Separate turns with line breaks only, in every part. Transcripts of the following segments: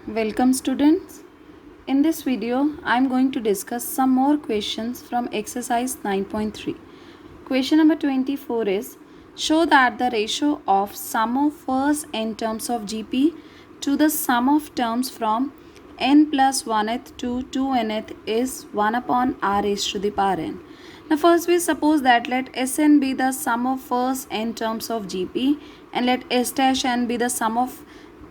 Welcome students. In this video, I am going to discuss some more questions from exercise 9.3. Question number 24 is, show that the ratio of sum of first n terms of GP to the sum of terms from n plus 1th to 2nth is 1 upon r raised to the power n. Now first we suppose that let Sn be the sum of first n terms of GP and let S dash n be the sum of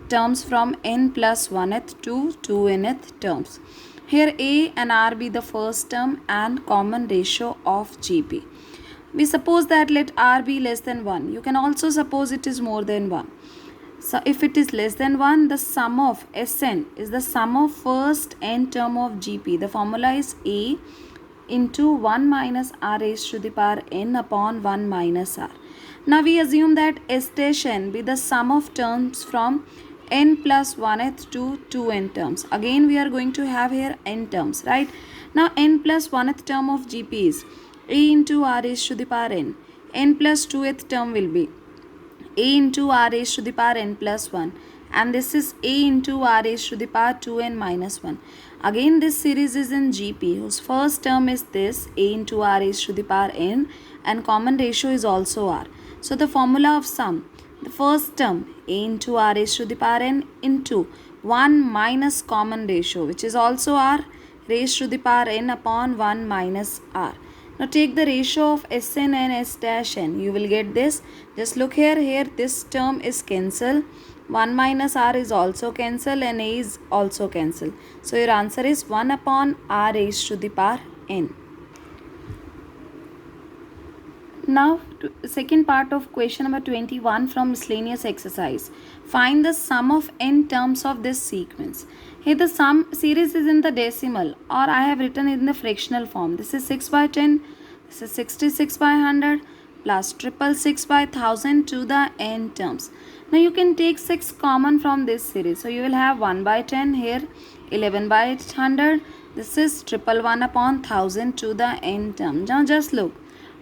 terms from n plus 1th to 2nth terms. Here A and R be the first term and common ratio of GP. We suppose that let R be less than 1. You can also suppose it is more than 1. So if it is less than 1, the sum of Sn is the sum of first n term of GP. The formula is A into 1 minus r raised to the power n upon 1 minus r. Now we assume that S dash n be the sum of terms from n plus 1th to 2n terms. Again we are going to have here n terms, right? Now n plus 1th term of GP is a into r raised to the power n. N plus 2th term will be a into r raised to the power n plus 1, and this is a into r raised to the power 2n minus 1. Again this series is in GP whose first term is this a into r raised to the power n and common ratio is also r. So the formula of sum, the first term a into r raised to the power n into 1 minus common ratio which is also r raised to the power n upon 1 minus r. Now take the ratio of Sn and S dash n. You will get this. Just look here this term is cancel. 1 minus r is also cancel and a is also cancel. So your answer is 1 upon r raised to the power n. Now, second part of question number 21 from miscellaneous exercise. Find the sum of n terms of this sequence. Here the sum series is in the decimal, or I have written it in the fractional form. This is 6 by 10, this is 66 by 100 plus 666 by 1000 to the n terms. Now you can take 6 common from this series. So you will have 1 by 10 here, 11 by 100. This is 111 upon 1000 to the n term. Now just look.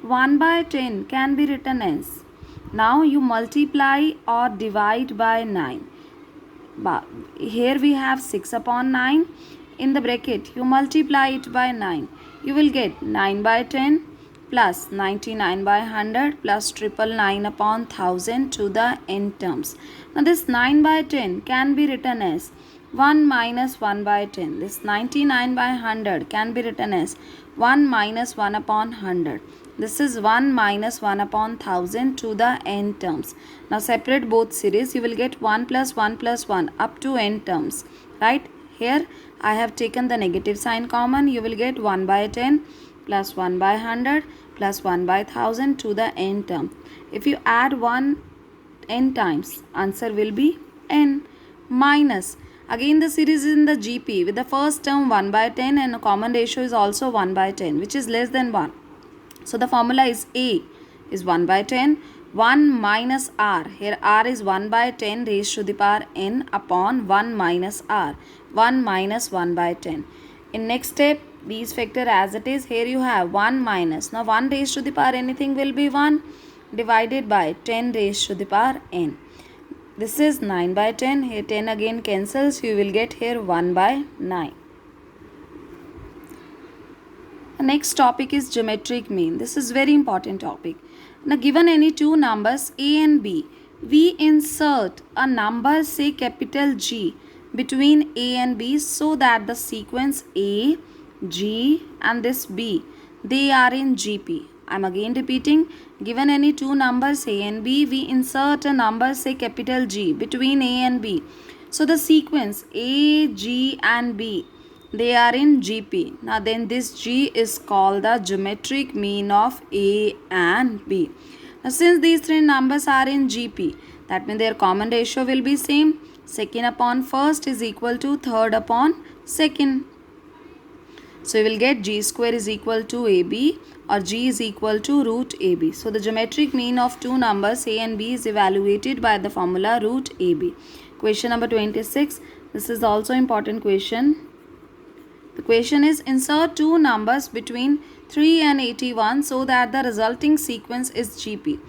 1 by 10 can be written as, now you multiply or divide by 9. But here we have 6 upon 9. In the bracket, you multiply it by 9. You will get 9 by 10 plus 99 by 100 plus 999 upon 1000 to the n terms. Now this 9 by 10 can be written as 1 minus 1 by 10. This 99 by 100 can be written as 1 minus 1 upon 100. This is 1 minus 1 upon 1000 to the n terms. Now separate both series. You will get 1 plus 1 plus 1 up to n terms. Right? Here I have taken the negative sign common. You will get 1 by 10 plus 1 by 100 plus 1 by 1000 to the n term. If you add 1 n times, answer will be n minus. Again the series is in the GP with the first term 1 by 10 and a common ratio is also 1 by 10 which is less than 1. So the formula is A is 1 by 10, 1 minus R. Here R is 1 by 10 raised to the power n upon 1 minus R. 1 minus 1 by 10. In next step, these factor as it is. Here you have 1 minus. Now 1 raised to the power anything will be 1 divided by 10 raised to the power n. This is 9 by 10. Here 10 again cancels. You will get here 1 by 9. The next topic is geometric mean. This is very important topic. Now given any two numbers A and B, we insert a number say capital G between A and B so that the sequence A, G and this B, they are in GP. I am again repeating, given any two numbers A and B, we insert a number say capital G between A and B. So the sequence A, G and B, they are in GP. Now then this G is called the geometric mean of A and B. Now since these three numbers are in GP, that means their common ratio will be same. Second upon first is equal to third upon second. So you will get G square is equal to AB or G is equal to root AB. So the geometric mean of two numbers A and B is evaluated by the formula root AB. Question number 26. This is also important question. The question is insert two numbers between 3 and 81 so that the resulting sequence is GP.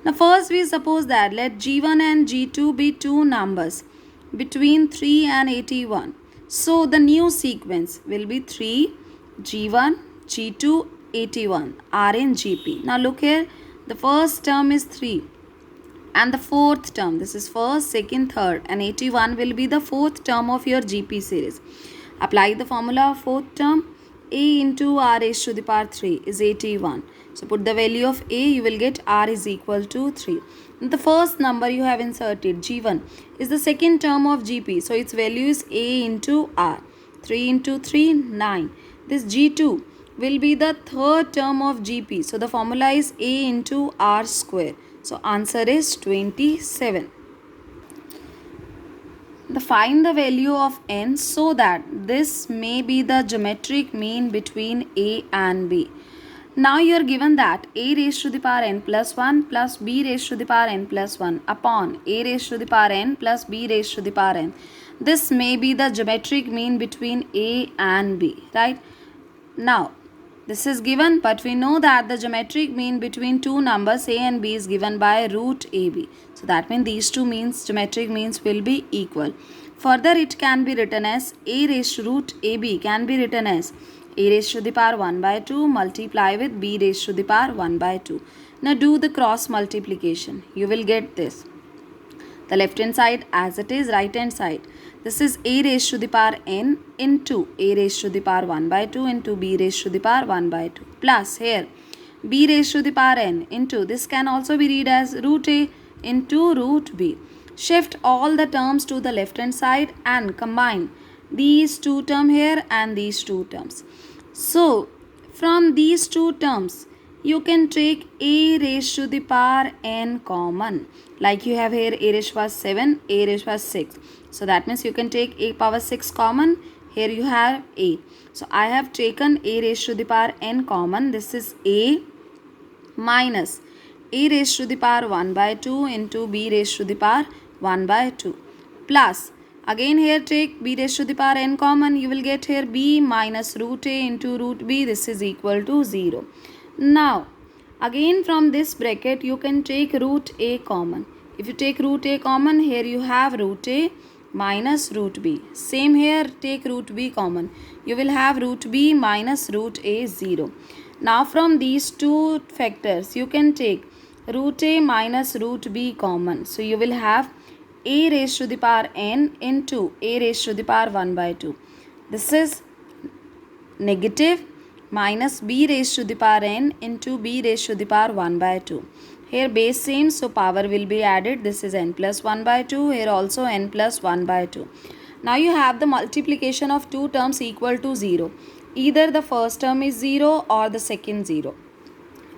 Now first we suppose that let G1 and G2 be two numbers between 3 and 81. So the new sequence will be 3, G1, G2, 81, Rn, Gp. Now look here, the first term is 3 and the fourth term, this is first, second, third, and 81 will be the fourth term of your Gp series. Apply the formula of fourth term. A into r raised to the power 3 is 81. So put the value of A, you will get r is equal to 3. The first number you have inserted, G1, is the second term of Gp. So its value is A into r. 3 into 3, 9. This G2 will be the third term of Gp. So the formula is A into r square. So answer is 27. Find the value of n so that this may be the geometric mean between A and B. Now you are given that A raised to the power n plus 1 plus B raised to the power n plus 1 upon A raised to the power n plus B raised to the power n. This may be the geometric mean between A and B, right? Now, this is given, but we know that the geometric mean between two numbers A and B is given by root AB. So that means these two means, geometric means, will be equal. Further, it can be written as A raised to root AB can be written as A raised to the power 1 by 2 multiply with B raised to the power 1 by 2. Now do the cross multiplication. You will get this. The left hand side as it is, right hand side. This is A raised to the power n into A raised to the power 1 by 2 into B raised to the power 1 by 2. Plus here B raised to the power n into, this can also be read as root A into root B. Shift all the terms to the left hand side and combine these two terms here and these two terms. So from these two terms you can take A raised to the power n common. Like you have here A raised to the power 7, A raised to the power 6. So that means you can take A power 6 common. Here you have A. So I have taken A raised to the power n common. This is A minus A raised to the power 1 by 2 into B raised to the power 1 by 2. Plus again here take B raised to the power n common. You will get here B minus root A into root B. This is equal to 0. Now again from this bracket you can take root A common. If you take root A common, here you have root A minus root B. Same here, take root B common. You will have root B minus root A 0. Now from these two factors you can take root A minus root B common. So you will have A raised to the power n into A raised to the power 1 by 2. This is negative minus B raised to the power n into B raised to the power 1 by 2. Here base same, so power will be added. This is n plus 1 by 2. Here also n plus 1 by 2. Now you have the multiplication of two terms equal to 0. Either the first term is 0 or the second 0.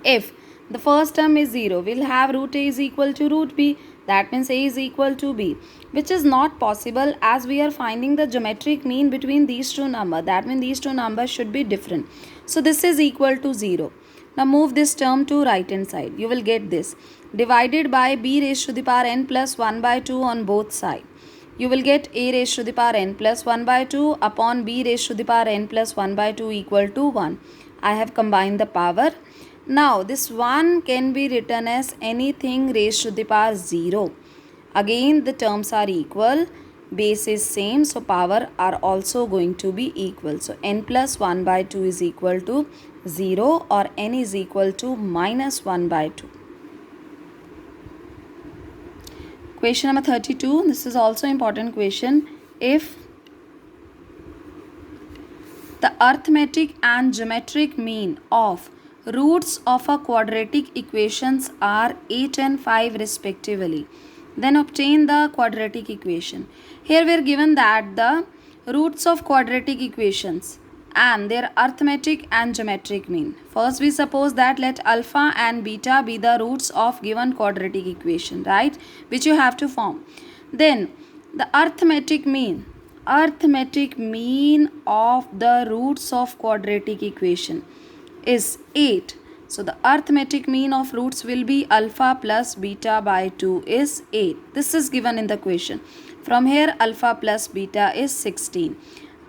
If the first term is 0, we'll have root A is equal to root B. That means A is equal to B, which is not possible as we are finding the geometric mean between these two numbers. That means these two numbers should be different. So this is equal to 0. Now move this term to right hand side. You will get this divided by B raised to the power n plus 1 by 2 on both sides. You will get A raised to the power n plus 1 by 2 upon B raised to the power n plus 1 by 2 equal to 1. I have combined the power. Now this 1 can be written as anything raised to the power 0. Again the terms are equal. Base is same, so power are also going to be equal. So n plus 1 by 2 is equal to 0 or n is equal to minus 1 by 2. Question number 32. This is also important question. If the arithmetic and geometric mean of roots of a quadratic equations are 8 and 5 respectively, then obtain the quadratic equation. Here we are given that the roots of quadratic equations and their arithmetic and geometric mean. First we suppose that let alpha and beta be the roots of given quadratic equation, right, which you have to form. Then the arithmetic mean of the roots of quadratic equation is 8. So the arithmetic mean of roots will be alpha plus beta by 2 is 8. This is given in the question. From here alpha plus beta is 16.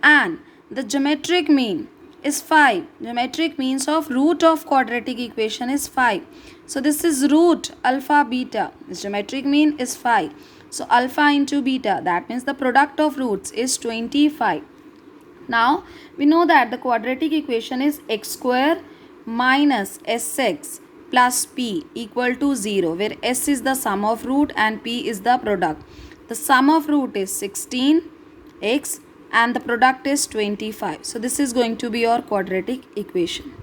And the geometric mean is 5. Geometric means of root of quadratic equation is 5. So this is root alpha beta. This geometric mean is 5. So alpha into beta, that means the product of roots is 25. Now we know that the quadratic equation is x square minus sx plus p equal to 0, where s is the sum of root and p is the product. The sum of root is 16x and the product is 25. So this is going to be your quadratic equation.